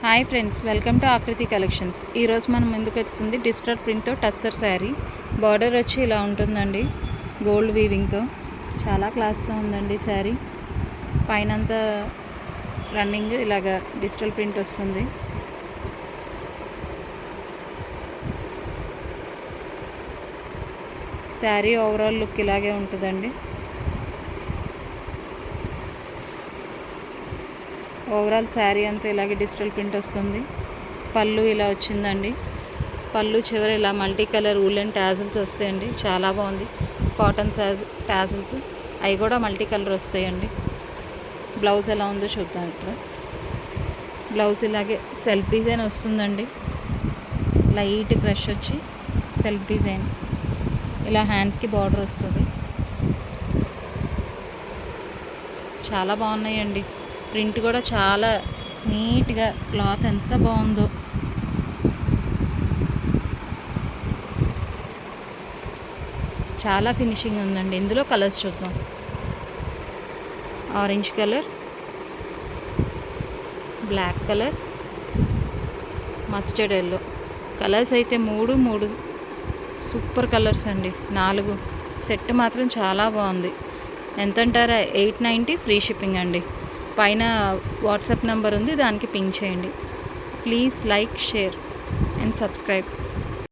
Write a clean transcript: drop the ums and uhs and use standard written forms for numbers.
Hi friends, welcome to ఆకృతి collections. ఈరోజు మనం ముందుకు వచ్చింది డిజిటల్ ప్రింట్తో టస్సర్ శారీ. బార్డర్ వచ్చి ఇలా ఉంటుందండి, గోల్డ్ వీవింగ్తో. చాలా క్లాస్గా ఉందండి శారీ. పైనంతా రన్నింగ్ ఇలాగా డిజిటల్ ప్రింట్ వస్తుంది. శారీ ఓవరాల్ లుక్ ఇలాగే ఉంటుందండి. ఓవరాల్ శారీ అంతా ఇలాగే డిజిటల్ ప్రింట్ వస్తుంది. పళ్ళు ఇలా వచ్చిందండి. పళ్ళు చివర ఇలా మల్టీ కలర్ వులెన్ టాజిల్స్ వస్తాయండి. చాలా బాగుంది. కాటన్ టాజిల్స్ అవి కూడా మల్టీ కలర్ వస్తాయండి. బ్లౌజ్ ఎలా ఉందో చూద్దాం. ఇప్పుడు బ్లౌజ్ ఇలాగే సెల్ఫ్ డిజైన్ వస్తుందండి. లైట్ క్రష్ వచ్చి సెల్ఫ్ డిజైన్, ఇలా హ్యాండ్స్కి బార్డర్ వస్తుంది. చాలా బాగున్నాయండి. ప్రింట్ కూడా చాలా నీట్గా, క్లాత్ ఎంత బాగుందో. చాలా ఫినిషింగ్ ఉందండి. ఇందులో కలర్స్ చూద్దాం. Orange colour, black colour, mustard yellow. Colours అయితే మూడు సూపర్ కలర్స్ అండి. 4 సెట్ మాత్రం చాలా బాగుంది. ఎంత అంటారా? 890 ఫ్రీ షిప్పింగ్ అండి. పైన వాట్సాప్ నెంబర్ ఉంది, దానికి పింక్ చేయండి. Please like, share and subscribe.